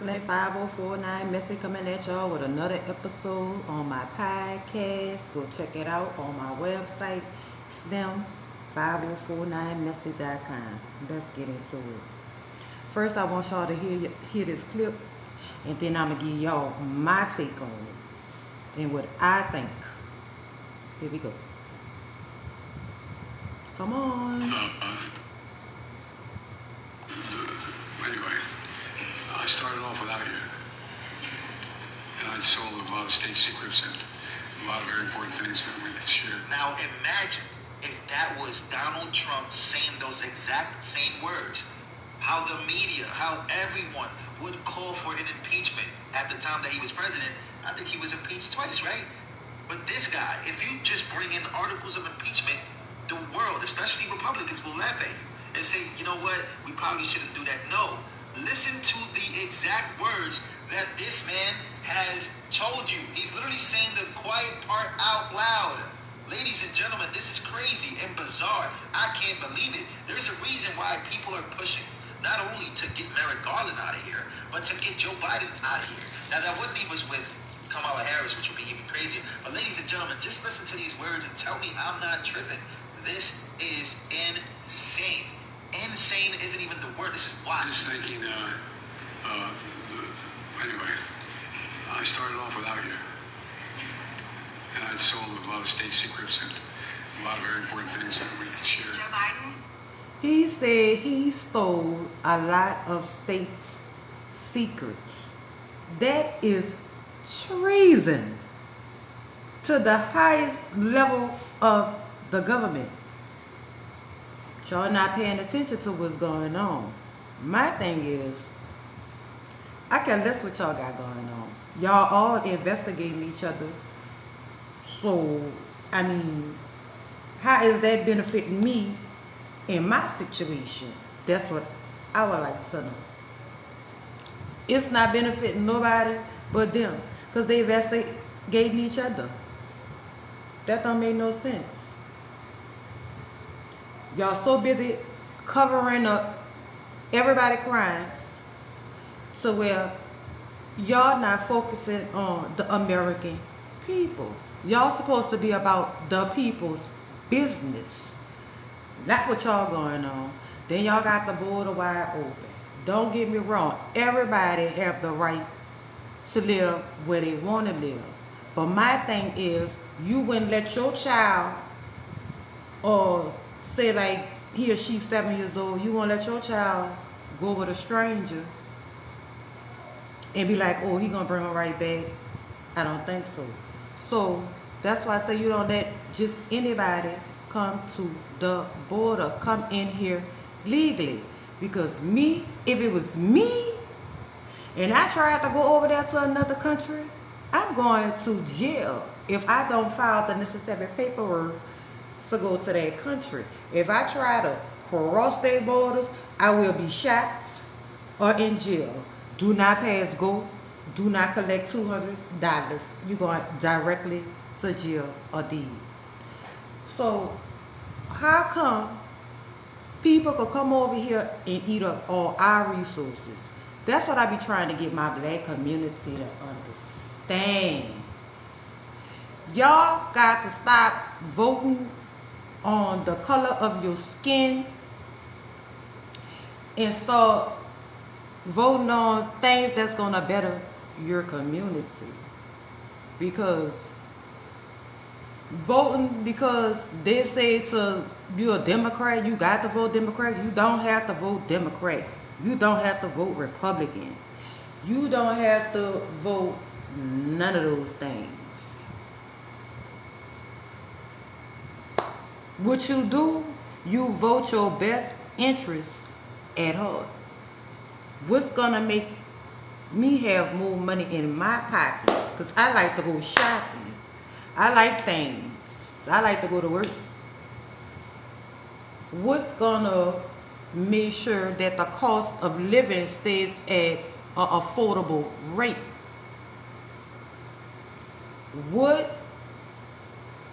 Wrestling 5049 Messy coming at y'all with another episode on my podcast. Go check it out on my website, slim5049messy.com. Let's get into it. First, I want y'all to hear this clip, and then I'm going to give y'all my take on it and what I think. Here we go. Come on. Anyway, I started off without you. And I sold a lot of state secrets and a lot of very important things that we shared. Now imagine if that was Donald Trump saying those exact same words. How the media, how everyone would call for an impeachment at the time that he was president. I think he was impeached twice, right? But this guy, if you just bring in articles of impeachment, the world, especially Republicans, will laugh at you and say, you know what, we probably shouldn't do that. No, listen to the exact words that this man has told you. He's literally saying the quiet part out loud. Ladies and gentlemen, this is crazy and bizarre. I can't believe it. There's a reason why people are pushing not only to get Merrick Garland out of here, but to get Joe Biden out of here. Now, that wouldn't leave us with Kamala Harris, which would be even crazier. But ladies and gentlemen, just listen to these words and tell me I'm not tripping. This is insane. Insane isn't even the word. This is wild. Just thinking, anyway, I started off without you. And I sold a lot of state secrets and a lot of very important things that we shared. Joe Biden? He said he stole a lot of states' secrets. That is treason to the highest level of the government. Y'all not paying attention to what's going on. My thing is, I care less what y'all got going on. Y'all all investigating each other. So, I mean, how is that benefiting me in my situation? That's what I would like to know. It's not benefiting nobody but them, because they investigating each other. That don't make no sense. Y'all so busy covering up everybody's crimes to where y'all not focusing on the American people. Y'all supposed to be about the people's business, not what y'all going on. Then y'all got the border wide open. Don't get me wrong. Everybody have the right to live where they want to live. But my thing is, you wouldn't let your child, or say like he or she's 7 years old, you won't let your child go with a stranger and be like, oh, he gonna bring her right back. I don't think so. So that's why I say you don't let just anybody come to the border, come in here legally. Because me, if it was me, and I tried to go over there to another country, I'm going to jail if I don't file the necessary paperwork to go to that country. If I try to cross their borders, I will be shot or in jail. Do not pass go. Do not collect $200. You're going directly to jail or deed. So how come people could come over here and eat up all our resources? That's what I be trying to get my black community to understand. Y'all got to stop voting on the color of your skin and start voting on things that's gonna better your community. Because voting because they say to you a Democrat, you got to vote Democrat. You don't have to vote Democrat. You don't have to vote Republican. You don't have to vote none of those things. What you do, you vote your best interest at heart. What's gonna make me have more money in my pocket? Because I like to go shopping. I like things. I like to go to work. What's gonna make sure that the cost of living stays at an affordable rate? What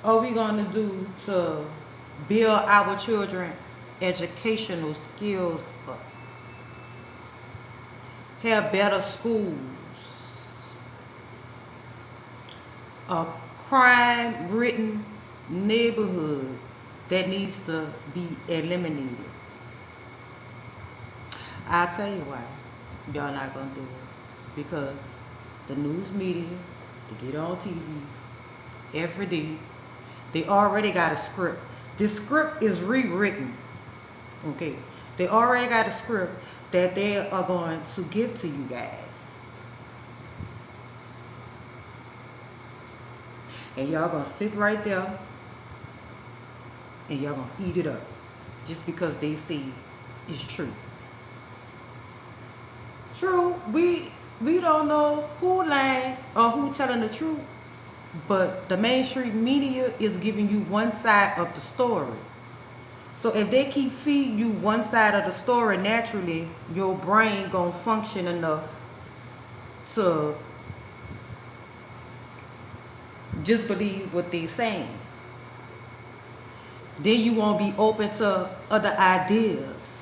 are we gonna do to build our children educational skills up? have better schools, a crime-ridden neighborhood that needs to be eliminated. I'll tell you why y'all not gonna do it. Because the news media, to get on TV every day, they already got a script. This script is rewritten. Okay. They already got a script that they are going to give to you guys. And y'all gonna sit right there and y'all gonna eat it up. Just because they say it's true. True, we don't know who lying or who telling the truth, but the mainstream media is giving you one side of the story. So if they keep feeding you one side of the story, naturally your brain gonna function enough to just believe what they saying. Then you won't be open to other ideas.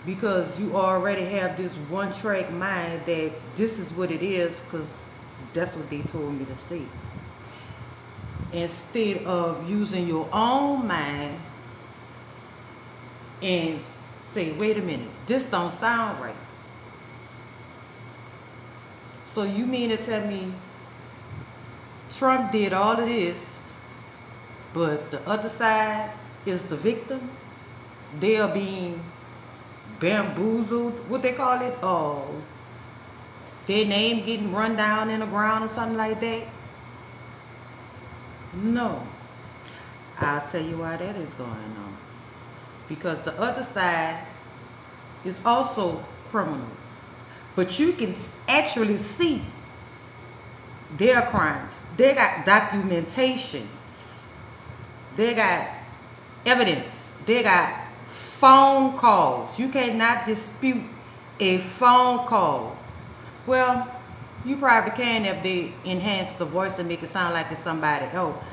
Because you already have this one-track mind that this is what it is, because that's what they told me to say. Instead of using your own mind and say, wait a minute, this don't sound right. So you mean to tell me Trump did all of this, but the other side is the victim? They are being bamboozled, what they call it? Oh, their name getting run down in the ground or something like that? No. I'll tell you why that is going on. Because the other side is also criminal. But you can actually see their crimes. They got documentations. They got evidence. They got phone calls. You cannot dispute a phone call. Well, you probably can if they enhance the voice to make it sound like it's somebody else.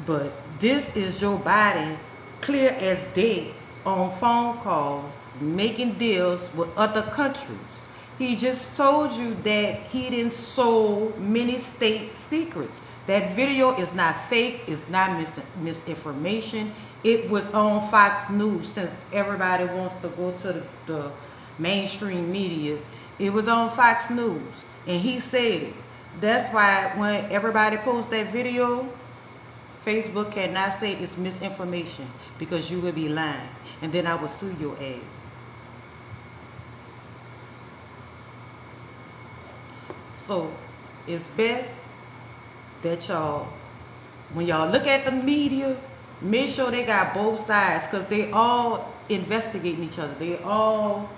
But this is Joe Biden, clear as day, on phone calls, making deals with other countries. He just told you that he didn't sold many state secrets. That video is not fake. It's not misinformation. It was on Fox News, since everybody wants to go to the mainstream media. It was on Fox News, and he said it. That's why when everybody posts that video, Facebook cannot say it's misinformation, because you will be lying, and then I will sue your ass. So it's best that y'all, when y'all look at the media, make sure they got both sides, because they all investigating each other. They all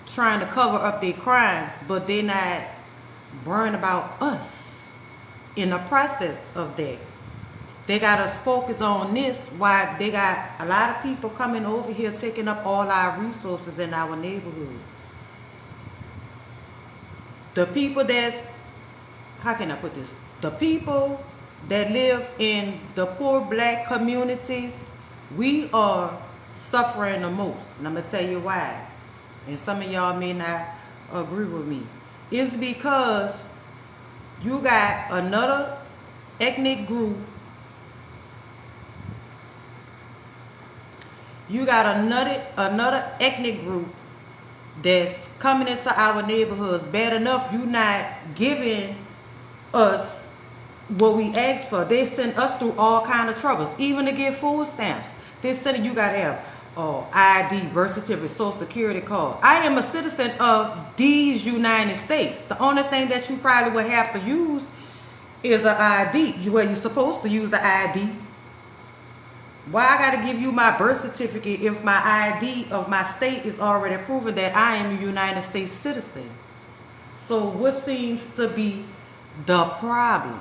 trying to cover up their crimes, but they're not worrying about us in the process of that. They got us focused on this, while they got a lot of people coming over here taking up all our resources in our neighborhoods. The people that's, how can I put this? The people that live in the poor black communities, we are suffering the most. And I'm going to tell you why. And some of y'all may not agree with me. It's because you got another ethnic group. You got another ethnic group that's coming into our neighborhoods. Bad enough you not giving us what we asked for. They send us through all kind of troubles, even to get food stamps. They said you gotta have ID, birth certificate, social security card. I am a citizen of these United States. The only thing that you probably would have to use is an ID. Well, you're supposed to use an ID. Why I gotta give you my birth certificate if my ID of my state is already proven that I am a United States citizen? So what seems to be the problem?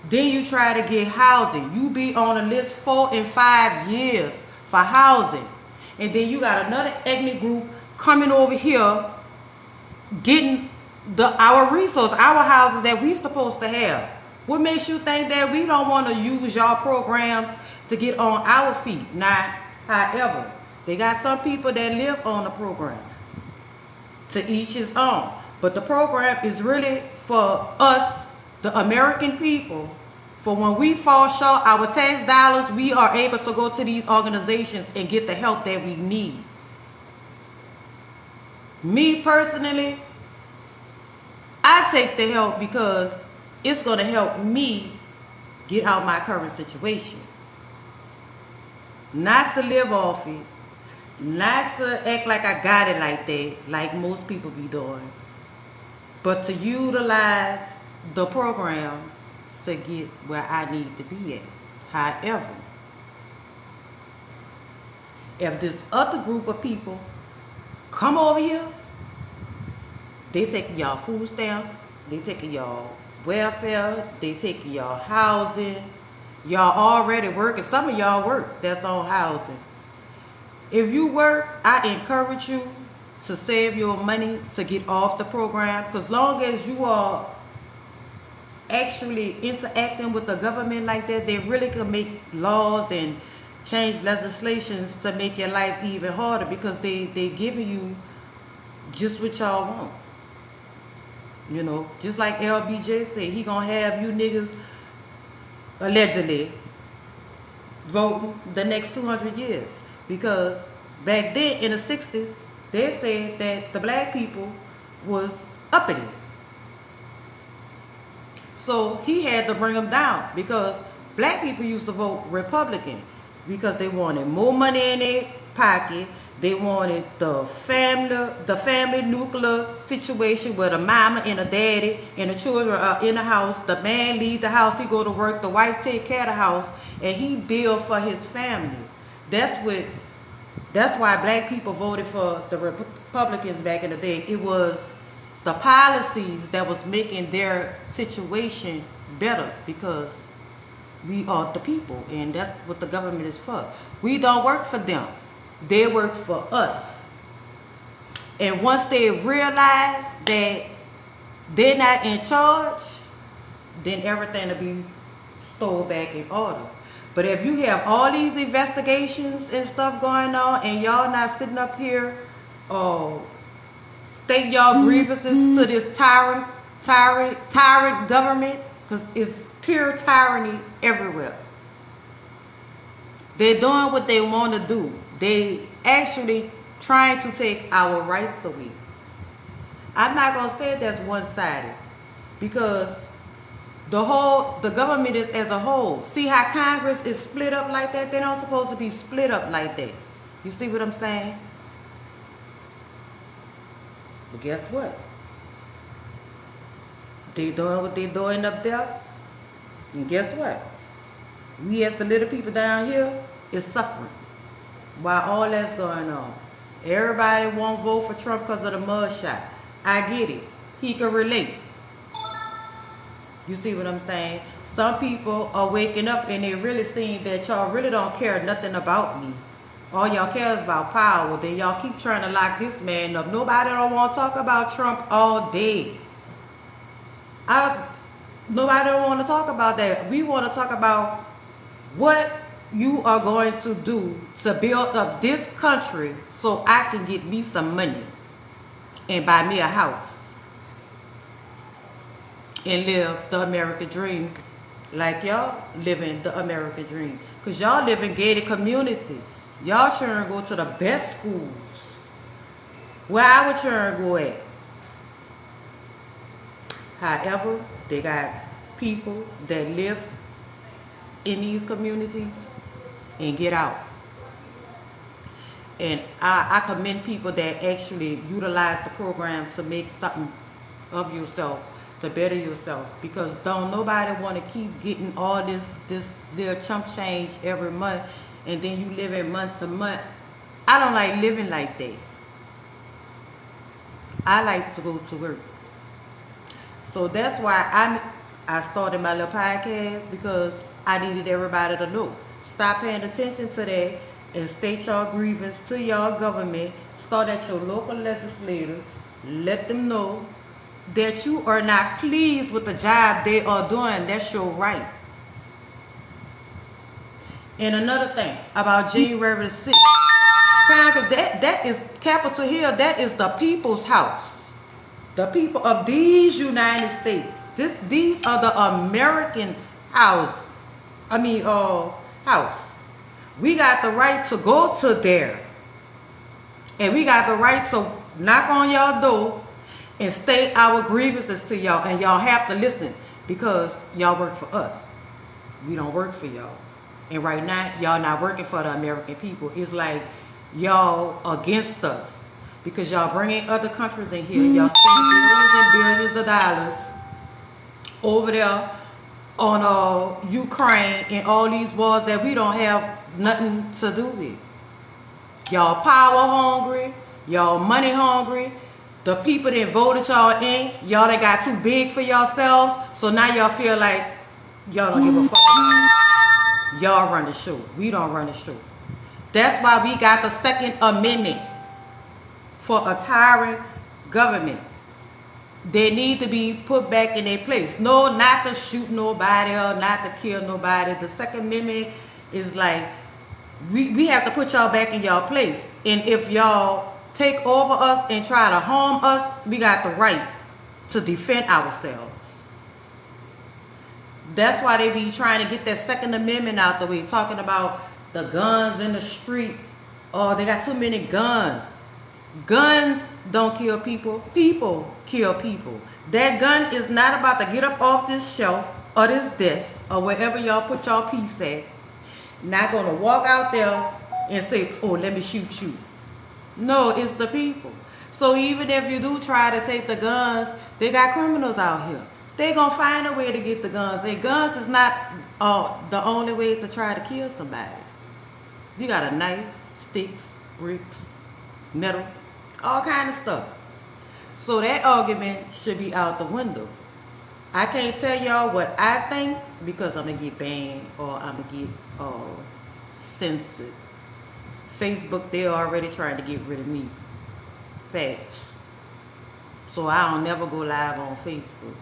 Then you try to get housing. You be on a list 4 and 5 years for housing. And then you got another ethnic group coming over here getting our resource, our houses that we supposed to have. What makes you think that we don't want to use y'all programs to get on our feet? Not, however, they got some people that live on the program. To each his own. But the program is really for us, the American people. For when we fall short, our tax dollars, we are able to go to these organizations and get the help that we need. Me personally, I take the help because it's going to help me get out my current situation. Not to live off it. Not to act like I got it like that, like most people be doing. But to utilize the program to get where I need to be at. However, if this other group of people come over here, they taking y'all food stamps, they taking y'all welfare, they taking y'all housing. Y'all already working. Some of y'all work that's on housing. If you work, I encourage you to save your money to get off the program, because long as you are actually interacting with the government like that, they really can make laws and change legislations to make your life even harder, because they giving you just what y'all want. You know, just like LBJ said, he gonna have you niggas allegedly voting the next 200 years. Because back then in the 60s, they said that the black people was uppity. So he had to bring them down, because black people used to vote Republican because they wanted more money in their pocket. They wanted the family nuclear situation where the mama and the daddy and the children are in the house. The man leave the house, he go to work, the wife take care of the house, and he build for his family. That's why black people voted for the Republicans back in the day. It was the policies that was making their situation better, because we are the people, and that's what the government is for. We don't work for them. They work for us. And once they realize that they're not in charge, then everything will be stole back in order. But if you have all these investigations and stuff going on, and y'all not sitting up here stating y'all grievances to this tyrant government, because it's pure tyranny everywhere. They're doing what they want to do. They actually trying to take our rights away. I'm not going to say that's one-sided, because the government is as a whole. See how Congress is split up like that? They're not supposed to be split up like that. You see what I'm saying? But guess what? They doing what they doing up there. And guess what? We as the little people down here is suffering while all that's going on. Everybody won't vote for Trump because of the mugshot. I get it. He can relate. You see what I'm saying? Some people are waking up and they really seeing that y'all really don't care nothing about me. All y'all care is about power. Then y'all keep trying to lock this man up. Nobody don't want to talk about Trump all day. Nobody don't want to talk about that. We want to talk about what you are going to do to build up this country so I can get me some money and buy me a house and live the American dream like y'all living the American dream. Because y'all live in gated communities. Y'all children go to the best schools. Where our children go at. However, they got people that live in these communities and get out. And I commend people that actually utilize the program to make something of yourself, to better yourself. Because don't nobody want to keep getting all this little chump change every month, and then you live in month to month. I don't like living like that. I like to go to work. So that's why I started my little podcast, because I needed everybody to know. Stop paying attention to that and state your grievance to your government. Start at your local legislators. Let them know that you are not pleased with the job they are doing. That's your right. And another thing about January the 6th. Cause that is Capitol Hill. That is the people's house. The people of these United States. These are the American houses. I mean, house. We got the right to go to there, and we got the right to knock on y'all door and state our grievances to y'all, and y'all have to listen because y'all work for us. We don't work for y'all. And right now, y'all not working for the American people. It's like y'all against us because y'all bringing other countries in here. Y'all spending billions and billions of dollars over there on Ukraine and all these wars that we don't have nothing to do with. Y'all power hungry. Y'all money hungry. The people that voted y'all in, y'all that got too big for yourselves. So now y'all feel like y'all don't give a fuck about it. Y'all run the show. We don't run the show. That's why we got the Second Amendment for a tyrant government. They need to be put back in their place. No, not to shoot nobody or not to kill nobody. The Second Amendment is like, we have to put y'all back in y'all place. And if y'all take over us and try to harm us, we got the right to defend ourselves. That's why they be trying to get that Second Amendment out the way, talking about the guns in the street. Oh, they got too many guns. Guns don't kill people. People kill people. That gun is not about to get up off this shelf or this desk or wherever y'all put y'all piece at. Not gonna walk out there and say, oh, let me shoot you. No, it's the people. So even if you do try to take the guns, they got criminals out here. They gonna find a way to get the guns. And guns is not the only way to try to kill somebody. You got a knife, sticks, bricks, metal, all kind of stuff. So that argument should be out the window. I can't tell y'all what I think because I'm gonna get banned or I'm gonna get censored. Facebook, they're already trying to get rid of me. Facts. So I don't never go live on Facebook.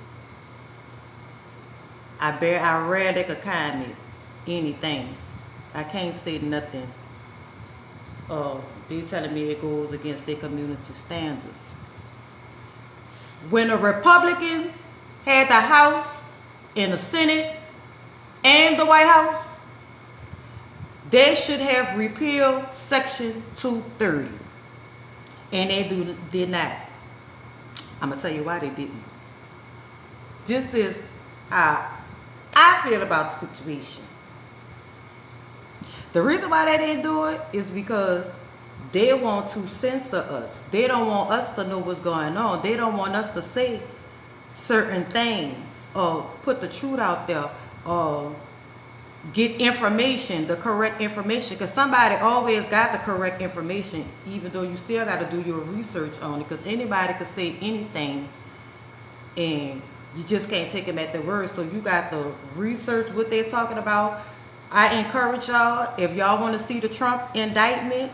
I rarely could comment anything. I can't say nothing. They telling me it goes against their community standards. When the Republicans had the House and the Senate and the White House, they should have repealed Section 230. And they did not. I'm going to tell you why they didn't. This is how I feel about the situation. The reason why they didn't do it is because they want to censor us. They don't want us to know what's going on. They don't want us to say certain things or put the truth out there or get information, the correct information. Because somebody always got the correct information, even though you still got to do your research on it. Because anybody could say anything and you just can't take them at their word. So you got to research what they're talking about. I encourage y'all, if y'all want to see the Trump indictment,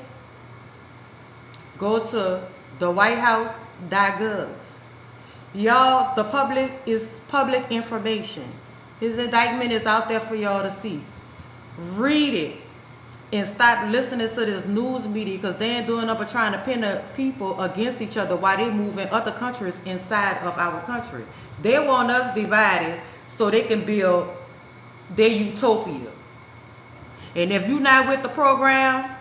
go to the whitehouse.gov. Y'all, the public is public information. His indictment is out there for y'all to see. Read it and stop listening to this news media because they're doing up and trying to pin the people against each other while they move in other countries inside of our country. They want us divided so they can build their utopia. And if you're not with the program,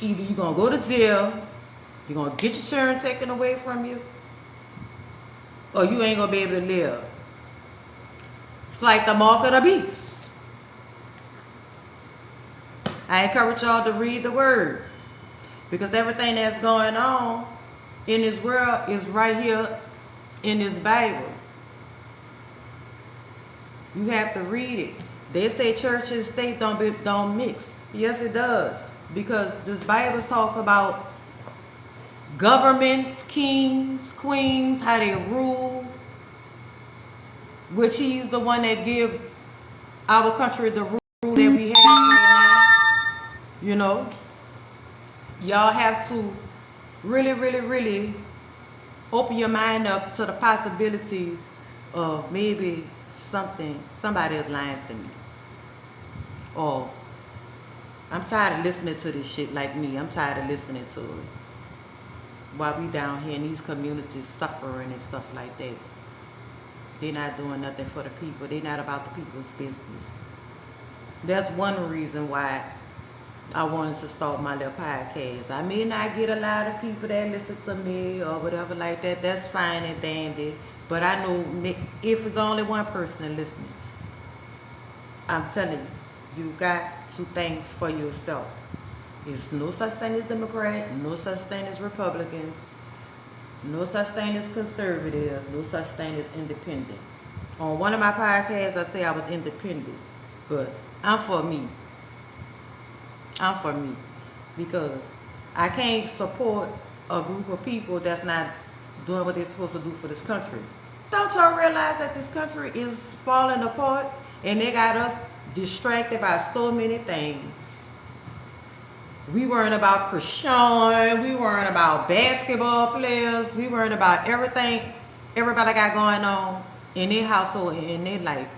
either you're going to go to jail, you're going to get your children taken away from you, or you ain't going to be able to live. It's like the mark of the beast. I encourage y'all to read the word because everything that's going on in this world is right here in this Bible. You have to read it. They say church and state don't mix. Yes, it does. Because this Bible talks about governments, kings, queens, how they rule, which he's the one that give our country the rule that we have right now. You know, y'all have to really, really, really open your mind up to the possibilities of maybe somebody is lying to me. Or I'm tired of listening to this shit like me. I'm tired of listening to it. While we down here in these communities suffering and stuff like that. They're not doing nothing for the people. They're not about the people's business. That's one reason why I wanted to start my little podcast. I may not get a lot of people that listen to me or whatever like that. That's fine and dandy. But I know if it's only one person listening, I'm telling you, you got to think for yourself. There's no such thing as Democrat, no such thing as Republicans, no such thing as conservatives, no such thing as independent. On one of my podcasts, I say I was independent, but I'm for me. I'm for me. Because I can't support a group of people that's not doing what they're supposed to do for this country. Don't y'all realize that this country is falling apart and they got us distracted by so many things? We weren't about Krishan. We weren't about basketball players. We weren't about everything everybody got going on in their household and in their life.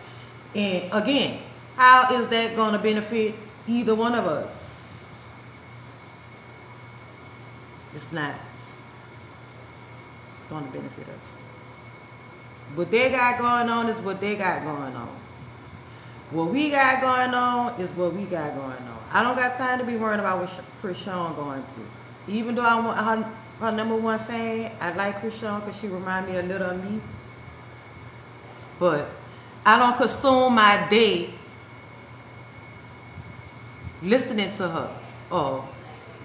And again, how is that going to benefit either one of us? It's not going to benefit us. What they got going on is what they got going on. What we got going on is what we got going on. I don't got time to be worrying about what Krishan going through. Even though I'm her number one fan, I like Krishan because she reminds me a little of me. But I don't consume my day listening to her or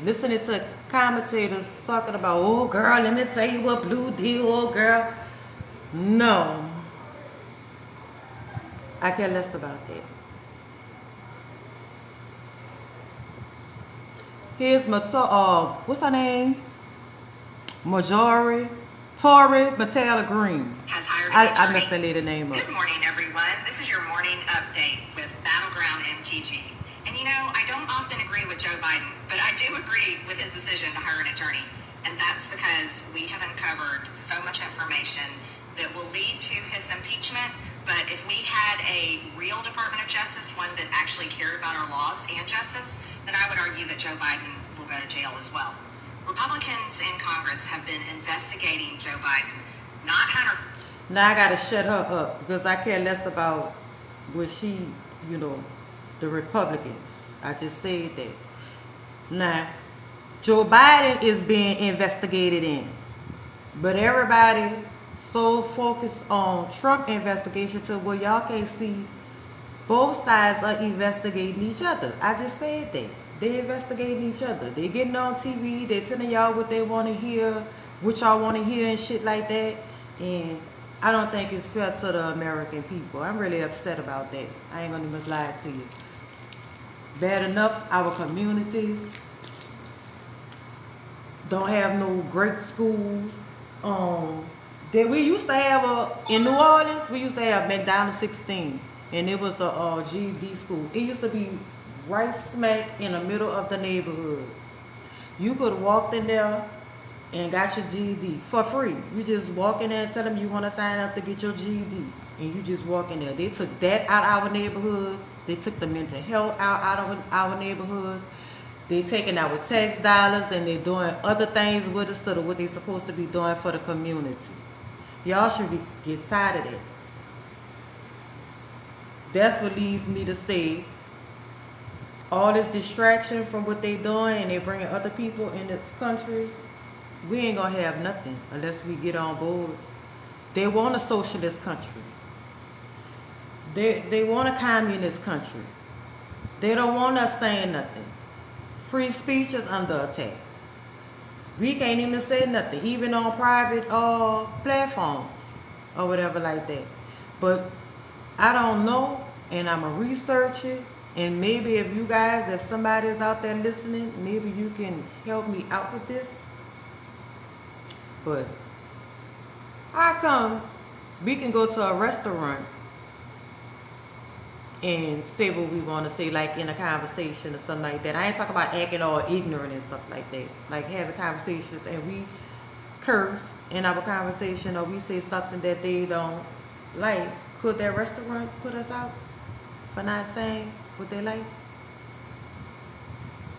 listening to commentators talking about, oh girl, let me tell you what Blue did, oh girl. No. I care less about that. Here's what's her name? Tori Matala Green. Has hired I messed that lady name up. Good morning, everyone. This is your morning update with Battleground MTG. And you know, I don't often agree with Joe Biden, but I do agree with his decision to hire an attorney. And that's because we have uncovered so much information that will lead to his impeachment. But if we had a real Department of Justice, one that actually cared about our laws and justice, then I would argue that Joe Biden will go to jail as well. Republicans in Congress have been investigating Joe Biden, not Hunter. Now I gotta shut her up because I care less about what the Republicans. I just said that. Now, Joe Biden is being investigated in, but everybody so focused on Trump investigation to where y'all can't see both sides are investigating each other. I just said that. They investigating each other. They getting on TV. They telling y'all what they want to hear, what y'all want to hear and shit like that. And I don't think it's fair to the American people. I'm really upset about that. I ain't gonna even lie to you. Bad enough, our communities don't have no great schools. That we used to have in New Orleans, we used to have McDonald 16, and it was a GED school. It used to be right smack in the middle of the neighborhood. You could walk in there and got your GED for free. You just walk in there and tell them you want to sign up to get your GED, and you just walk in there. They took that out of our neighborhoods. They took the mental health out of our neighborhoods. They taking our tax dollars and they're doing other things with us instead of what they're supposed to be doing for the community. Y'all should get tired of that. That's what leads me to say all this distraction from what they doing and they bringing other people in this country, we ain't gonna have nothing unless we get on board. They want a socialist country. They want a communist country. They don't want us saying nothing. Free speech is under attack. We can't even say nothing, even on private platforms or whatever like that. But I don't know, and I'm going to research it. And maybe if somebody's out there listening, maybe you can help me out with this. But how come we can go to a restaurant and say what we want to say, like in a conversation or something like that? I ain't talking about acting all ignorant and stuff like that. Like having conversations and we curse in our conversation or we say something that they don't like. Could that restaurant put us out for not saying what they like?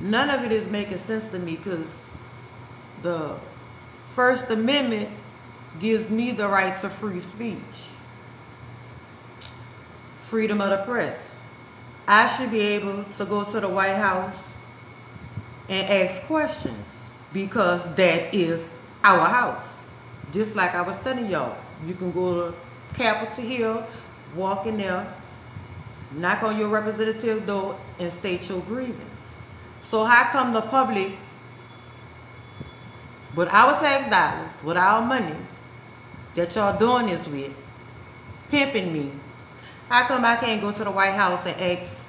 None of it is making sense to me because the First Amendment gives me the right to free speech, freedom of the press. I should be able to go to the White House and ask questions because that is our house. Just like I was telling y'all, you can go to Capitol Hill, walk in there, knock on your representative door, and state your grievance. So how come the public, with our tax dollars, with our money that y'all doing this with, pimping me, how come I can't go to the White House and ask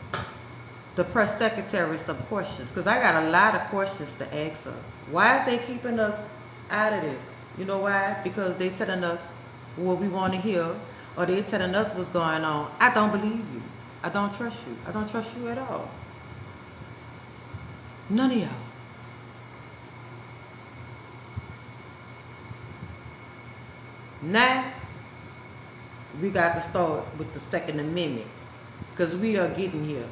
the press secretary some questions? Because I got a lot of questions to ask her. Why is they keeping us out of this? You know why? Because they telling us what we want to hear, or they telling us what's going on. I don't believe you. I don't trust you. I don't trust you at all. None of y'all. Now, we got to start with the Second Amendment because we are getting here.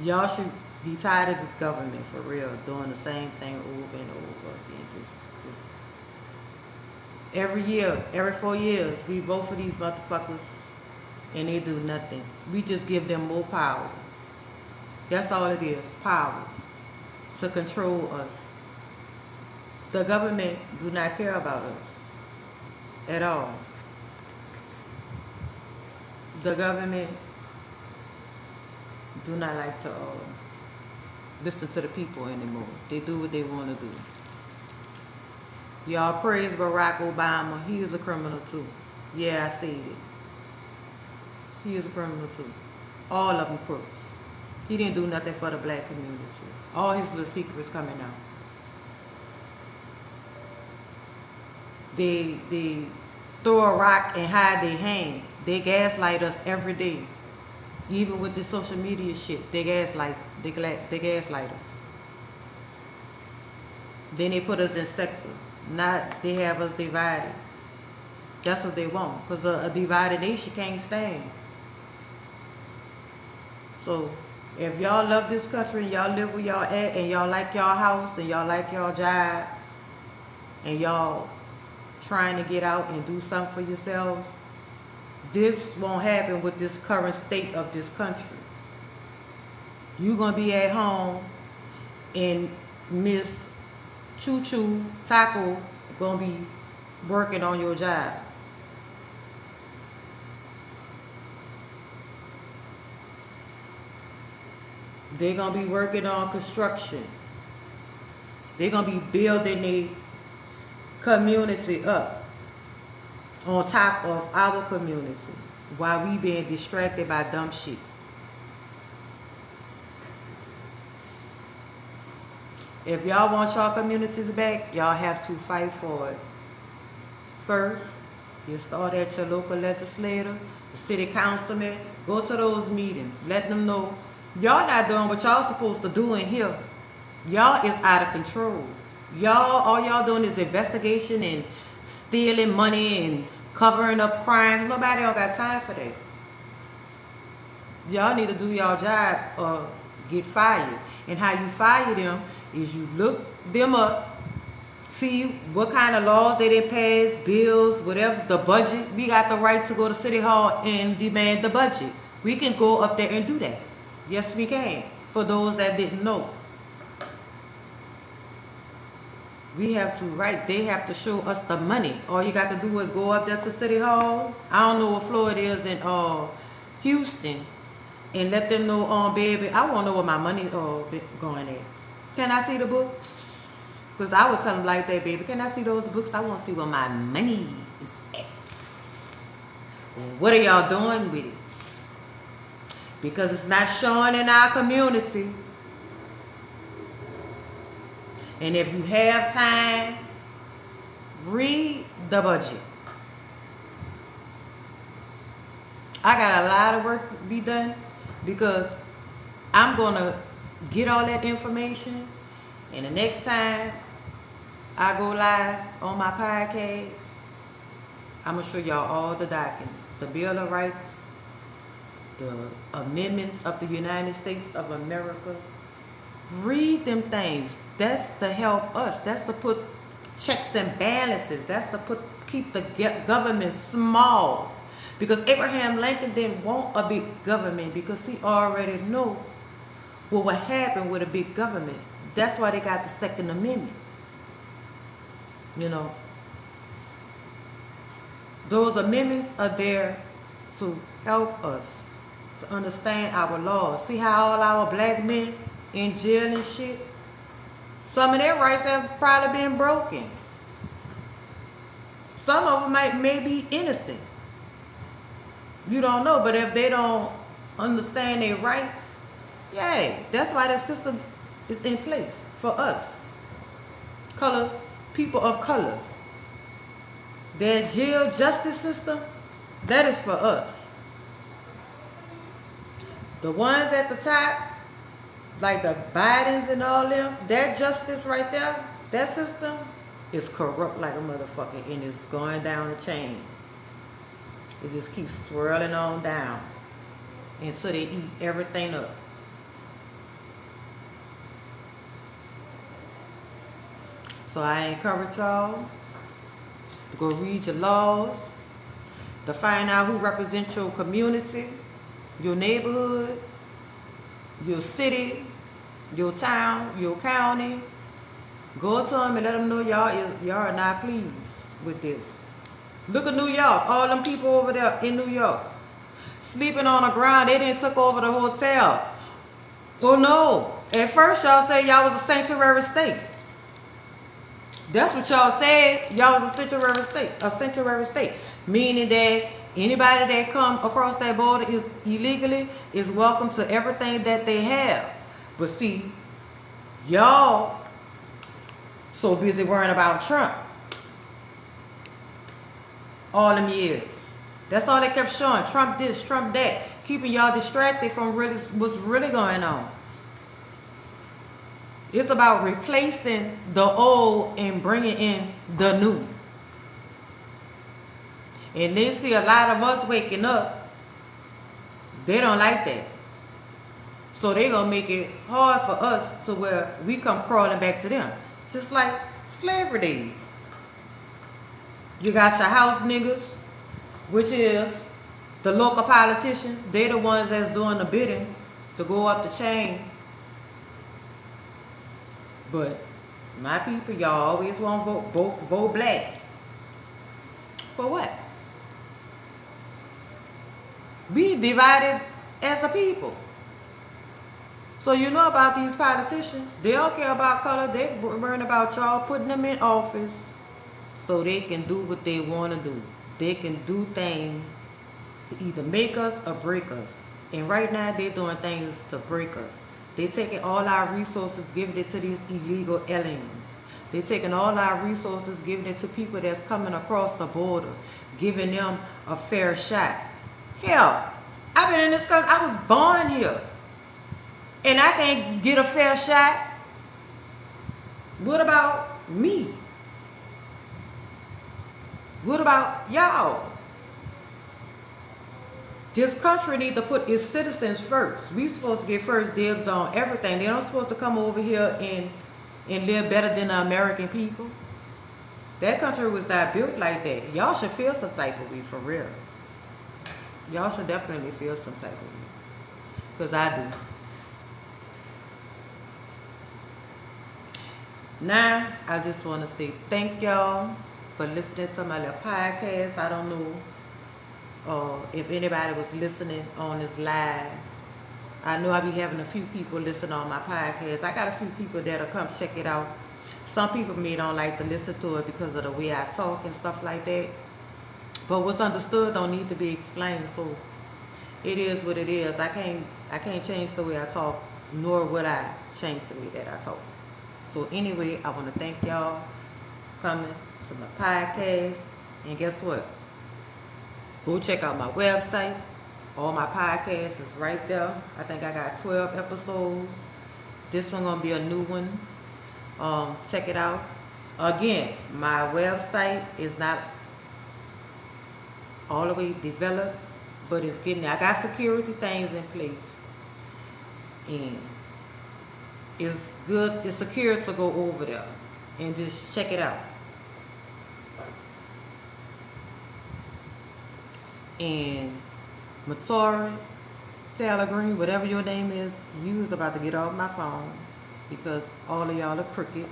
Y'all should be tired of this government for real, doing the same thing over and over again. Just every year, every 4 years, we vote for these motherfuckers and they do nothing. We just give them more power. That's all it is, power to control us. The government do not care about us at all. The government do not like to listen to the people anymore. They do what they want to do. Y'all praise Barack Obama. He is a criminal too. Yeah, I stated it. He is a criminal too. All of them crooks. He didn't do nothing for the black community. All his little secrets coming out. They throw a rock and hide their hand. They gaslight us every day. Even with this social media shit, they gaslight us. Then they put us in sector. Not they have us divided. That's what they want. Because a divided nation can't stand. So if y'all love this country and y'all live where y'all at and y'all like y'all house and y'all like y'all job and y'all trying to get out and do something for yourselves, this won't happen with this current state of this country. You're going to be at home and Miss Choo Choo Taco going to be working on your job. They're going to be working on construction. They're going to be building the community up on top of our community while we being distracted by dumb shit. If y'all want y'all communities back, y'all have to fight for it. First, you start at your local legislator, the city councilman, go to those meetings, let them know y'all not doing what y'all supposed to do in here. Y'all is out of control. All y'all doing is investigation and stealing money and covering up crime. Nobody don't got time for that. Y'all need to do y'all job or get fired. And how you fire them is you look them up, see what kind of laws they didn't pass, bills, whatever, the budget. We got the right to go to City Hall and demand the budget. We can go up there and do that. Yes, we can. For those that didn't know. We have to, right, they have to show us the money. All you got to do is go up there to City Hall. I don't know what floor it is in Houston. And let them know, baby, I want to know where my money going at. Can I see the books? Because I would tell them like that, baby. Can I see those books? I want to see where my money is at. What are y'all doing with it? Because it's not showing in our community. And if you have time, read the budget. I got a lot of work to be done because I'm going to get all that information. And the next time I go live on my podcast, I'm going to show y'all all the documents. The Bill of Rights, the amendments of the United States of America. Read them things. That's to help us. That's to put checks and balances. That's to keep the government small. Because Abraham Lincoln didn't want a big government because he already knew what would happen with a big government. That's why they got the Second Amendment. You know, those amendments are there to help us to understand our laws. See how all our black men in jail and shit? Some of their rights have probably been broken. Some of them may be innocent. You don't know, but if they don't understand their rights, yay. That's why that system is in place for us. Colors, people of color. That jail justice system, that is for us. The ones at the top, like the Bidens and all them, that justice right there, that system is corrupt like a motherfucker, and it's going down the chain. It just keeps swirling on down until they eat everything up. So I encourage y'all to go read your laws, to find out who represents your community, your neighborhood, your city, your town, your county. Go to them and let them know y'all are not pleased with this. Look at New York, all them people over there in New York, sleeping on the ground. They didn't took over the hotel. Oh no, at first y'all said y'all was a sanctuary state. That's what y'all said. Y'all was a sanctuary state, meaning that anybody that come across that border is illegally is welcome to everything that they have. But see, y'all so busy worrying about Trump all them years. That's all they kept showing. Trump this, Trump that, keeping y'all distracted from what's really going on. It's about replacing the old and bringing in the new. And they see a lot of us waking up. They don't like that. So they're going to make it hard for us to where we come crawling back to them. Just like slavery days. You got your house niggas, which is the local politicians. They're the ones that's doing the bidding to go up the chain. But my people, y'all always want to vote black. For what? We divided as a people. So you know about these politicians. They don't care about color. They worrying about y'all putting them in office so they can do what they want to do. They can do things to either make us or break us. And right now they're doing things to break us. They're taking all our resources, giving it to these illegal aliens. They're taking all our resources, giving it to people that's coming across the border, giving them a fair shot. Hell, I've been in this country. I was born here. And I can't get a fair shot. What about me? What about y'all? This country needs to put its citizens first. We supposed to get first dibs on everything. They're not supposed to come over here and live better than the American people. That country was not built like that. Y'all should feel some type of way, for real. Y'all should definitely feel some type of way. Because I do. Now, I just want to say thank y'all for listening to my little podcast. I don't know if anybody was listening on this live. I know I be having a few people listen on my podcast. I got a few people that'll come check it out. Some people may don't like to listen to it because of the way I talk and stuff like that. But what's understood don't need to be explained. So it is what it is. I can't change the way I talk, nor would I change the way that I talk. So anyway, I want to thank y'all for coming to my podcast. And guess what? Go check out my website. All my podcasts is right there. I think I got 12 episodes. This one gonna be a new one. Check it out. Again, my website is not all the way developed, but it's getting there. I got security things in place, and it's good. It's secure to go over there and just check it out. And Matori, Taylor Green, whatever your name is, you was about to get off my phone because all of y'all are crooked.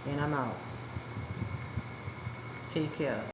And I'm out. Take care.